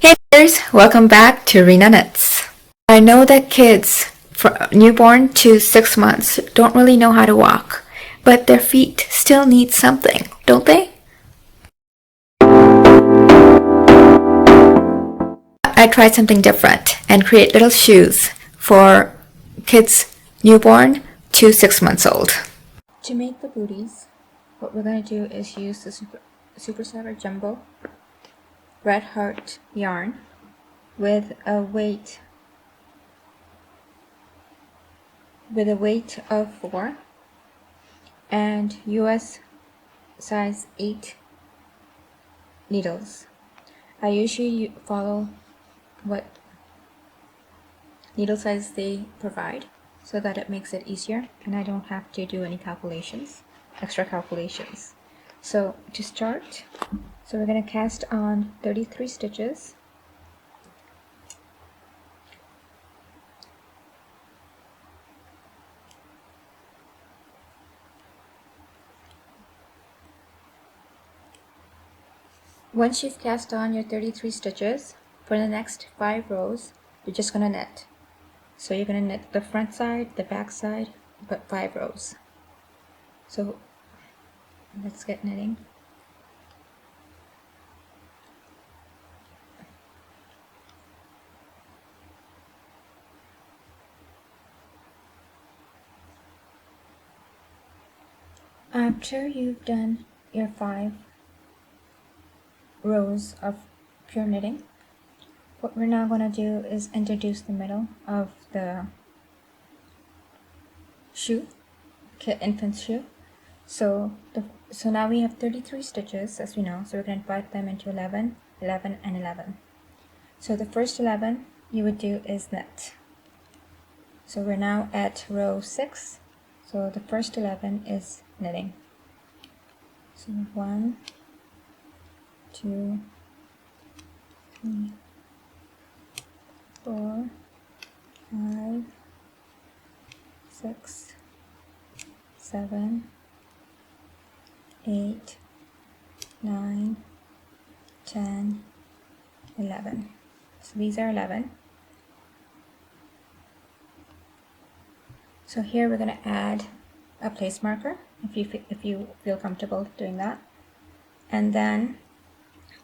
Hey guys, welcome back to Rena Knits. I know that kids from newborn to 6 months don't really know how to walk, but their feet still need something, don't they? I tried something different and create little shoes for kids newborn to 6 months old. To make the booties, what we're going to do is use the Super Saver Jumbo Red Heart yarn with a weight of 4 and US size 8 needles. I usually follow what needle size they provide so that it makes it easier and I don't have to do any extra calculations. So to start, we're going to cast on 33 stitches. Once you've cast on your 33 stitches, for the next 5 rows, you're just going to knit. So you're going to knit the front side, the back side, but 5 rows. So let's get knitting. After you've done your 5 rows of pure knitting, what we're now going to do is introduce the middle of the shoe, infant shoe. So now we have 33 stitches, as we know, so we're going to divide them into 11, 11, and 11. So the first 11 you would do is knit. So we're now at row 6, so the first 11 is knitting. So 1, 2, 3, 4, 5, 6, 7, 8, 9, 10, 11. So these are 11. So here we're going to add a place marker if you feel comfortable doing that. And then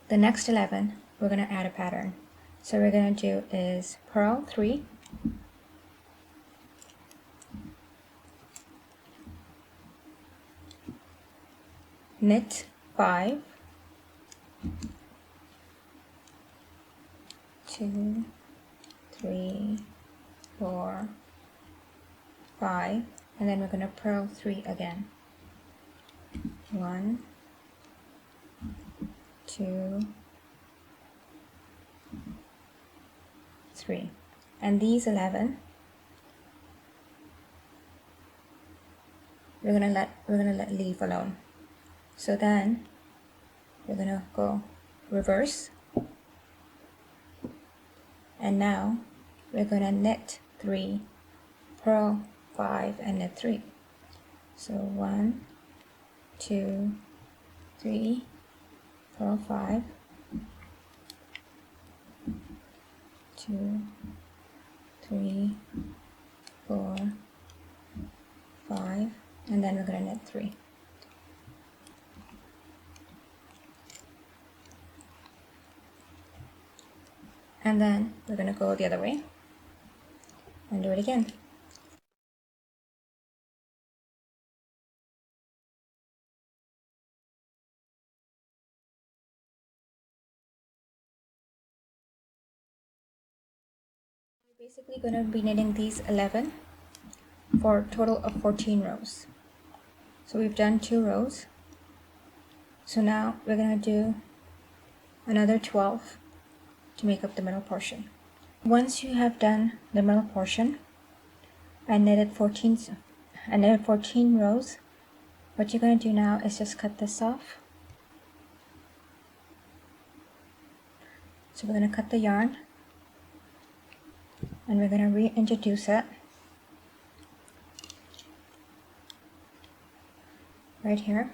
the next 11 we're going to add a pattern. So we're going to do is purl 3, knit 5, 2, 3, 4, 5, and then we're going to purl 3 again. 1, 2, 3, and these 11 we're gonna let leave alone. So then we're gonna go reverse, and now we're gonna knit 3, purl 5, and knit 3. So 1, 2, 3, purl 5, 2, 3, 4, 5, and then we're going to knit 3. And then we're going to go the other way and do it again. We're basically going to be knitting these 11 for a total of 14 rows. So we've done 2 rows. So now we're going to do another 12 to make up the middle portion. Once you have done the middle portion, I knitted 14 rows. What you're going to do now is just cut this off. So we're going to cut the yarn and we're going to reintroduce it right here.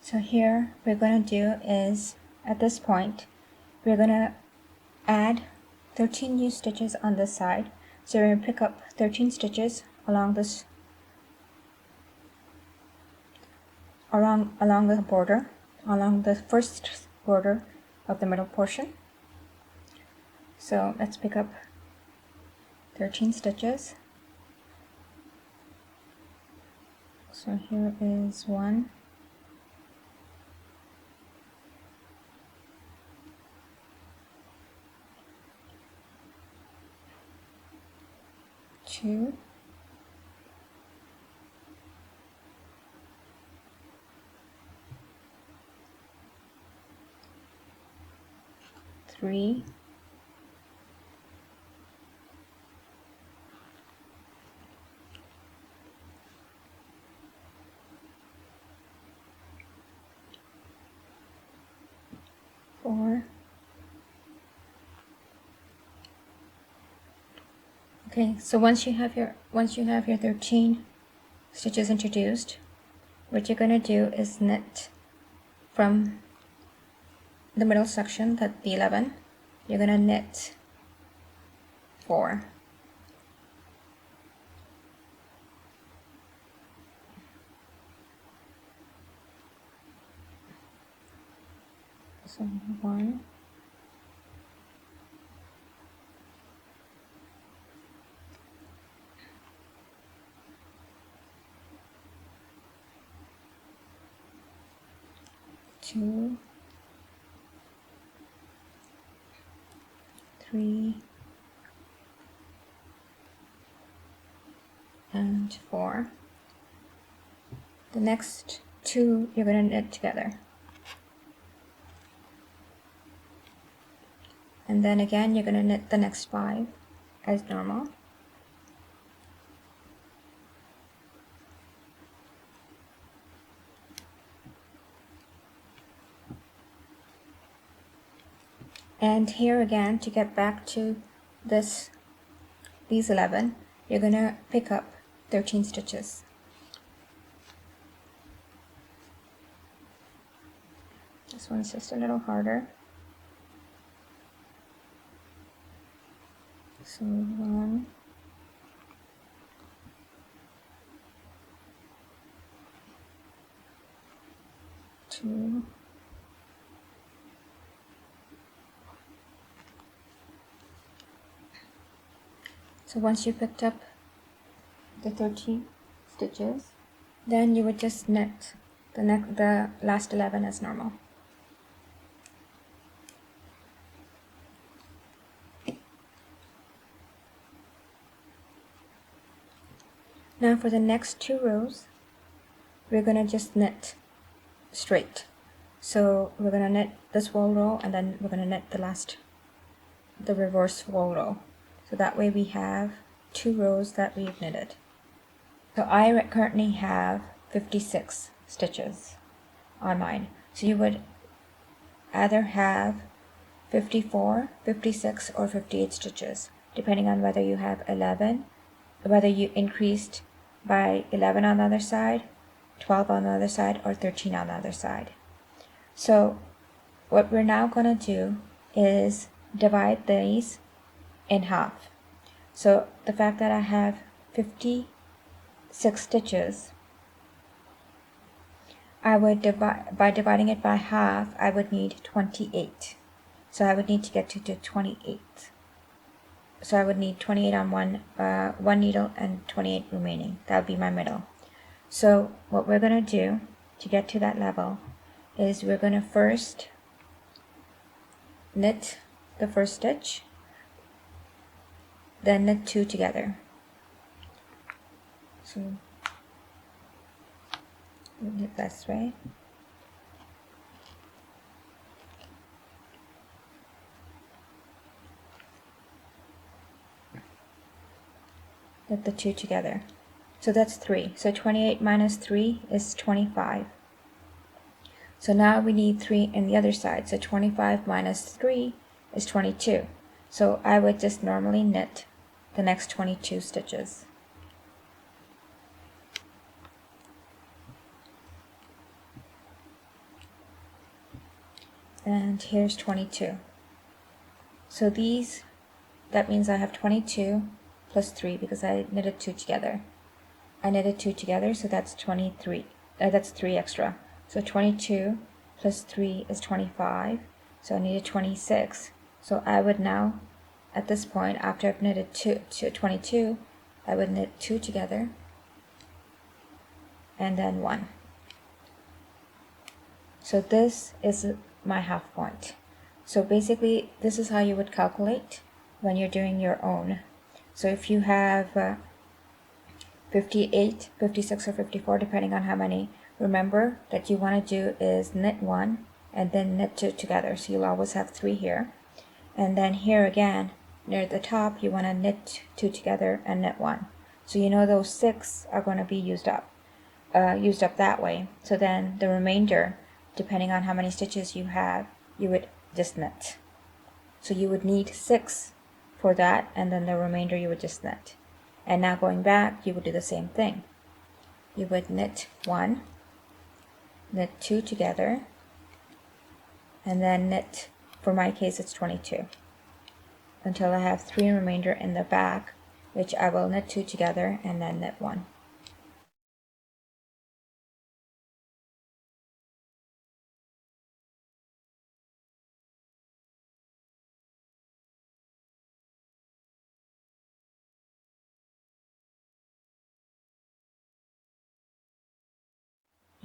So here we're going to do is, at this point, we're going to add 13 new stitches on this side. So we're going to pick up 13 stitches along this, along the border, along the first border of the middle portion. So let's pick up 13 stitches. So here is 1, 2, 3, 4. Okay, so once you have your 13 stitches introduced, what you're going to do is knit from the middle section, that the 11, you're going to knit 4. So 1, 2, 3, and 4. The next 2 you're going to knit together. And then again you're going to knit the next 5 as normal. And here again, to get back to these 11, you're going to pick up 13 stitches. This one's just a little harder. So 1, 2, 3. So once you picked up the 13 stitches, then you would just knit the last 11 as normal. Now for the next 2 rows, we're going to just knit straight. So we're going to knit this whole row, and then we're going to knit the reverse whole row. So that way we have 2 rows that we've knitted. So I currently have 56 stitches on mine. So you would either have 54, 56, or 58 stitches, depending on whether you have 11, whether you increased by 11 on the other side, 12 on the other side, or 13 on the other side. So what we're now going to do is divide these in half. So the fact that I have 56 stitches, I would by dividing it by half, I would need 28. So I would need to get to 28. So I would need 28 on one needle and 28 remaining. That would be my middle. So what we're going to do to get to that level is we're going to first knit the first stitch, then knit 2 together. So knit this way. Knit the 2 together. So that's 3. So 28 minus 3 is 25. So now we need 3 in the other side. So 25 minus 3 is 22. So I would just normally knit the next 22 stitches. and here's 22. So that means I have 22 plus 3 because I knitted 2 together. I knitted 2 together, so that's 23. That's 3 extra. So 22 plus 3 is 25. So I needed 26. So I would now, at this point, after I've knitted 22, I would knit 2 together and then 1. So this is my half point. So basically, this is how you would calculate when you're doing your own. So if you have 58, 56, or 54, depending on how many, remember that you want to do is knit 1 and then knit 2 together. So you'll always have 3 here. And then here again, near the top, you want to knit 2 together and knit 1. So you know those 6 are going to be used up that way. So then the remainder, depending on how many stitches you have, you would just knit. So you would need 6 for that, and then the remainder you would just knit. And now going back, you would do the same thing. You would knit 1, knit 2 together, and then knit, for my case it's 22, until I have 3 remainder in the back, which I will knit 2 together and then knit 1.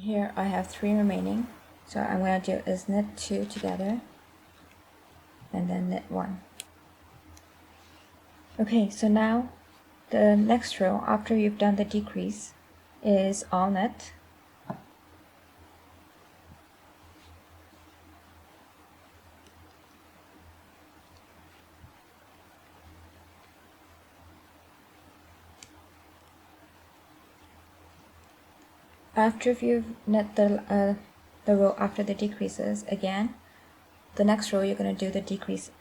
Here I have 3 remaining, so I'm going to do is knit 2 together and then knit 1. Okay, so now the next row after you've done the decrease is all knit. After you've knit the row after the decreases, again, the next row you're going to do the decrease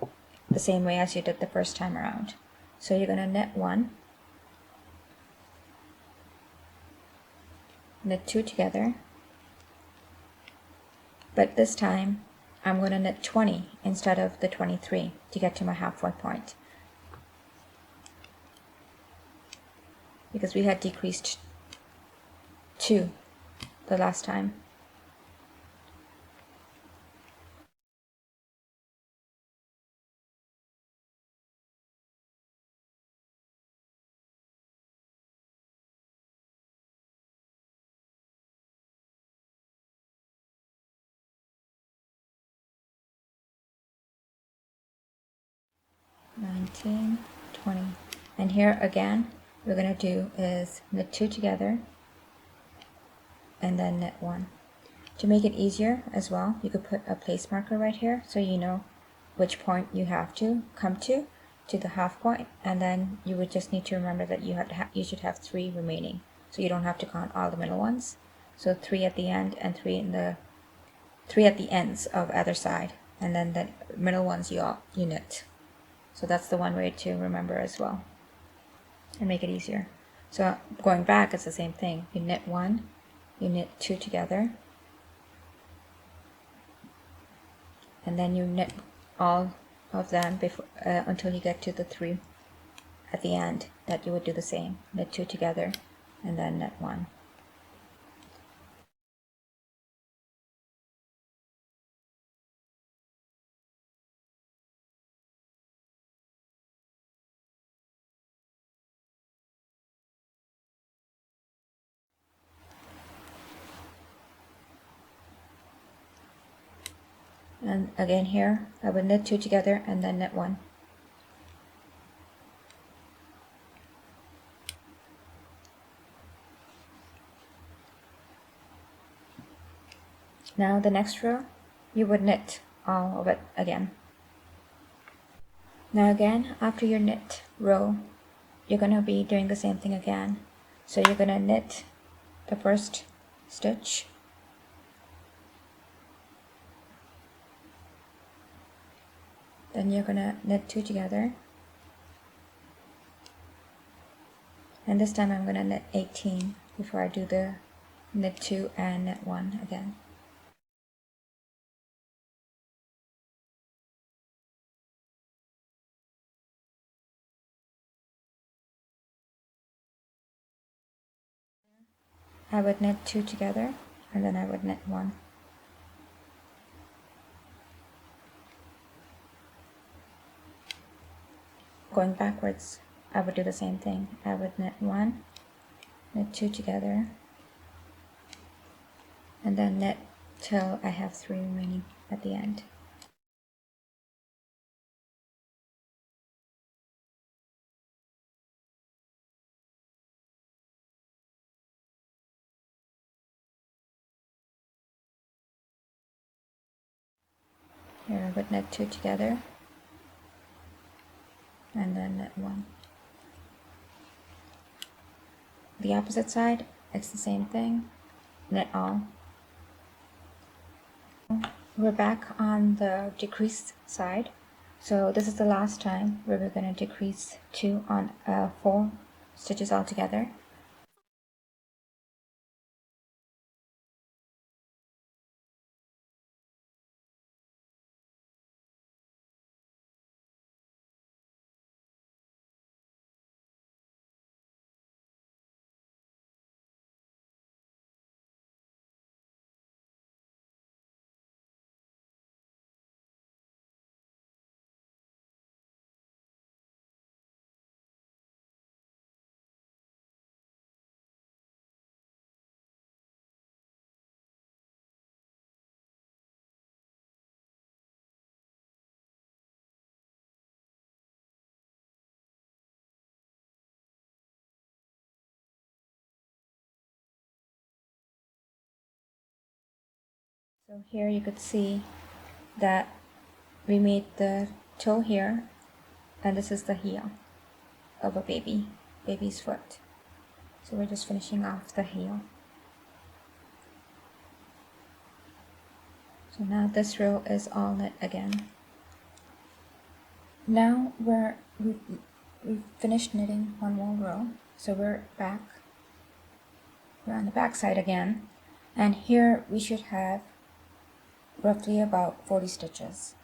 the same way as you did the first time around. So you're going to knit 1, knit 2 together, but this time I'm going to knit 20 instead of the 23 to get to my halfway point, because we had decreased 2 the last time. $19, $20, and here again we're going to do is knit 2 together and then knit 1. To make it easier as well, you could put a place marker right here so you know which point you have to come to the half point, and then you would just need to remember that you should have 3 remaining, so you don't have to count all the middle ones. So 3 at the end and 3 at the ends of either side, and then the middle ones you knit. So that's the one way to remember as well and make it easier. So going back, it's the same thing. You knit 1, you knit 2 together, and then you knit all of them until you get to the 3 at the end, that you would do the same. Knit 2 together and then knit 1. And again here, I would knit 2 together and then knit 1. Now the next row, you would knit all of it again. Now again, after your knit row, you're going to be doing the same thing again. So you're going to knit the first stitch, then you're going to knit 2 together, and this time I'm going to knit 18 before I do the knit 2 and knit 1 again. I would knit 2 together, and then I would knit 1. Going backwards, I would do the same thing. I would knit 1, knit 2 together, and then knit till I have 3 remaining at the end. Here I would knit 2 together, and then knit 1. The opposite side, it's the same thing, knit all. We're back on the decreased side, so this is the last time where we're going to decrease 2 on 4 stitches all together. So here you could see that we made the toe here, and this is the heel of a baby's foot. So we're just finishing off the heel. So now this row is all knit again. Now we've finished knitting one more row, so we're on the back side again, and here we should have roughly about 40 stitches.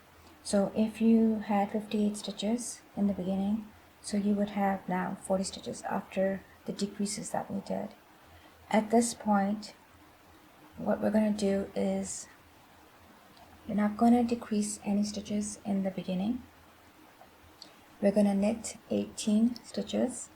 So if you had 58 stitches in the beginning, so you would have now 40 stitches after the decreases that we did. At this point, what we're going to do is we're not going to decrease any stitches in the beginning. We're going to knit 18 stitches.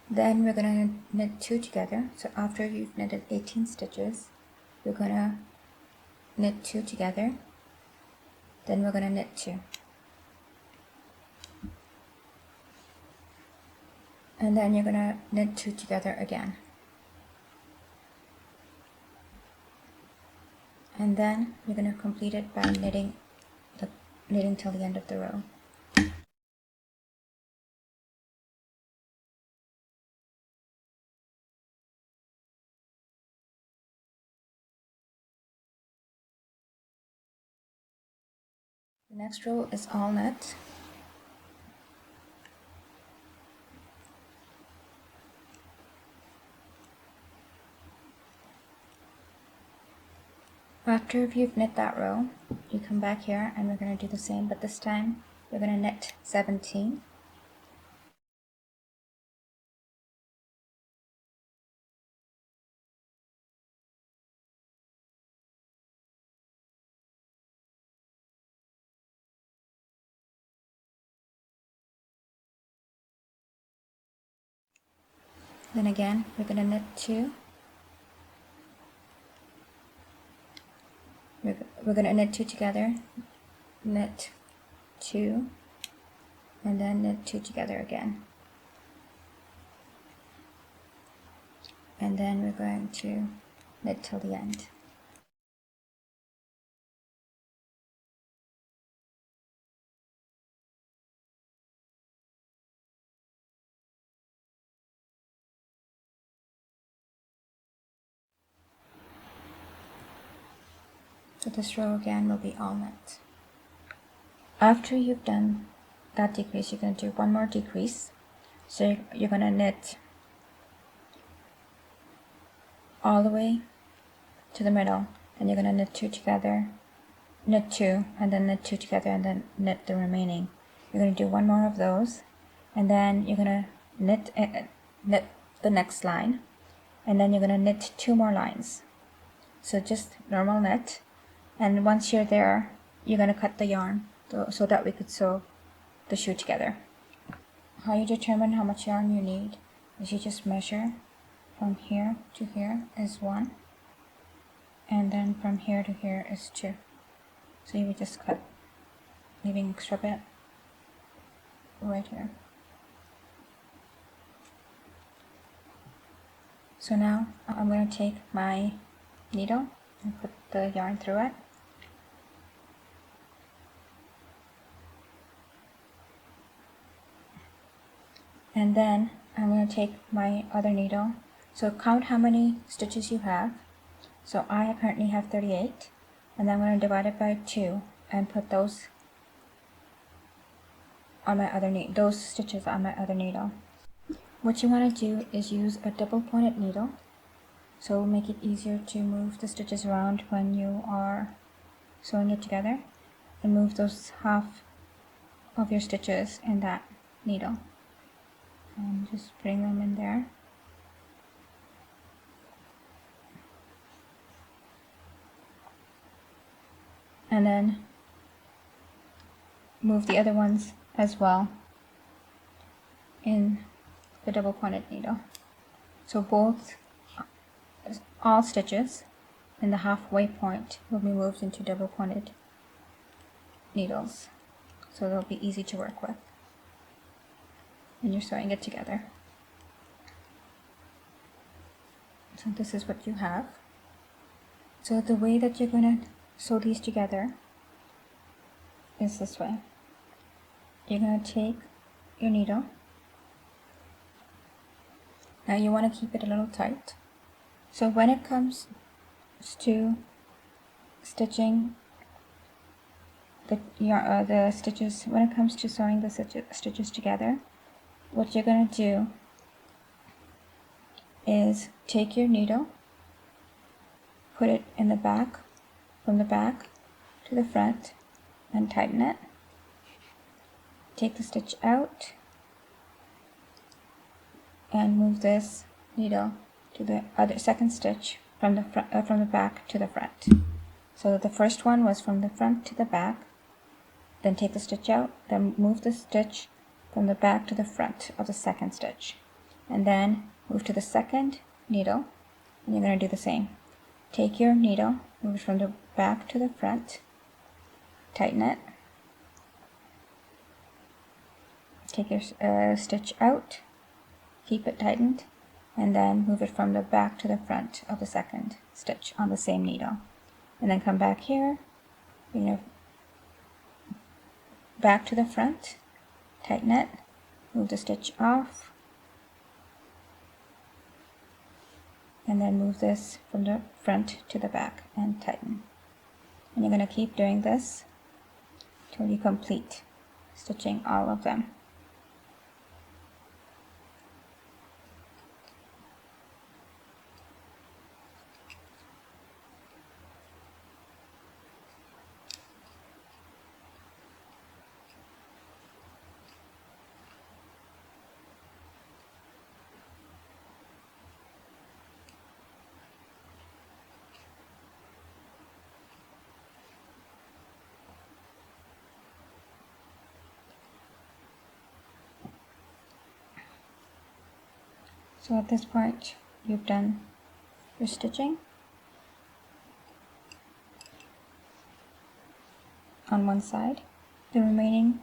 Then we're going to knit 2 together. So after you've knitted 18 stitches, we're going to knit 2 together. Then we're going to knit 2. And then you're going to knit 2 together again. And then you're going to complete it by knitting till the end of the row. The next row is all knit. After you've knit that row, you come back here and we're going to do the same, but this time we're going to knit 17. Then again, we're going to knit 2. We're going to knit 2 together, knit 2, and then knit 2 together again. And then we're going to knit till the end. So this row again will be all knit. after you've done that decrease, you're going to do one more decrease. So you're going to knit all the way to the middle, and you're going to knit 2 together, knit 2, and then knit 2 together, and then knit the remaining. You're going to do one more of those, and then you're going to knit the next line, and then you're going to knit 2 more lines. So just normal knit, and once you're there, you're going to cut the yarn so that we could sew the shoe together. How you determine how much yarn you need is you just measure from here to here is 1, and then from here to here is 2. So you would just cut, leaving extra bit right here. So now I'm going to take my needle and put the yarn through it. And then I'm going to take my other needle. So count how many stitches you have. So I currently have 38, and then I'm going to divide it by 2 and put those on my other those stitches on my other needle. What you want to do is use a double pointed needle, so it'll make it easier to move the stitches around when you are sewing it together, and move those half of your stitches in that needle. And just bring them in there. And then move the other ones as well in the double pointed needle. So all stitches in the halfway point will be moved into double pointed needles, so they'll be easy to work with when you're sewing it together. So this is what you have. So the way that you're going to sew these together is this way. You're going to take your needle. Now you want to keep it a little tight. So when it comes to stitching the stitches, when it comes to sewing the stitches together, what you're going to do is take your needle, put it in the back, from the back to the front, and tighten it. Take the stitch out and move this needle to the second stitch from the back to the front. So the first one was from the front to the back, then take the stitch out, then move the stitch from the back to the front of the second stitch, and then move to the second needle, and you're going to do the same. Take your needle, move it from the back to the front, tighten it, take your stitch out, keep it tightened, and then move it from the back to the front of the second stitch on the same needle. And then come back here, back to the front, tighten it, move the stitch off, and then move this from the front to the back and tighten. And you're going to keep doing this till you complete stitching all of them. So at this point, you've done your stitching on one side. The remaining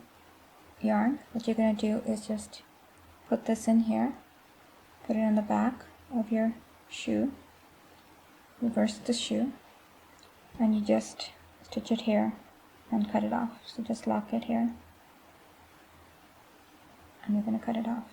yarn, what you're going to do is just put this in here, put it on the back of your shoe, reverse the shoe, and you just stitch it here and cut it off. So just lock it here, and you're going to cut it off.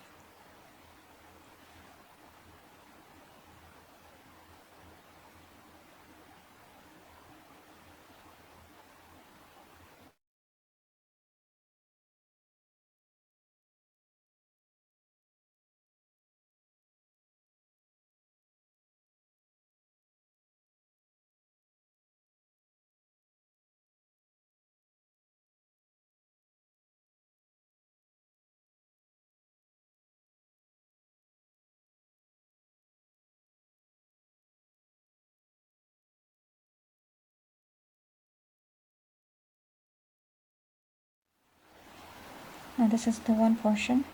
Now this is the one portion.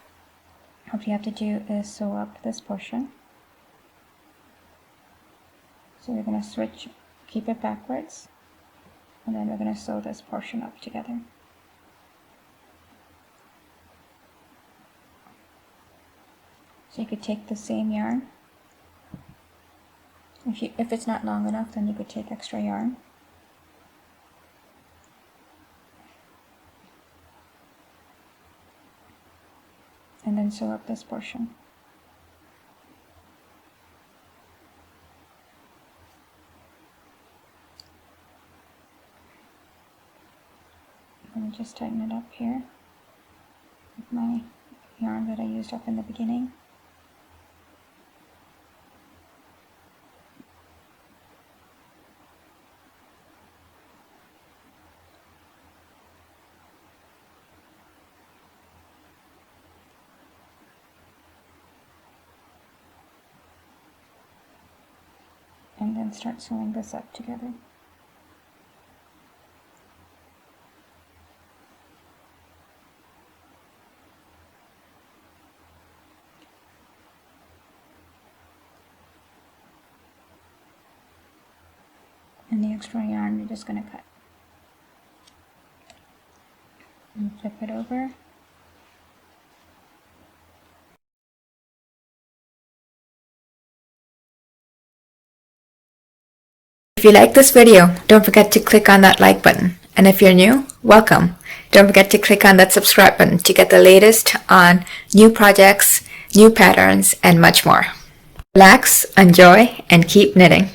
What you have to do is sew up this portion. So we're going to switch, keep it backwards, and then we're going to sew this portion up together. So you could take the same yarn. If it's not long enough, then you could take extra yarn. And then sew up this portion. I'm going to just tighten it up here with my yarn that I used up in the beginning. And then start sewing this up together. And the extra yarn you're just going to cut. And flip it over. If you like this video, don't forget to click on that like button. And if you're new, welcome. Don't forget to click on that subscribe button to get the latest on new projects, new patterns, and much more. Relax, enjoy, and keep knitting.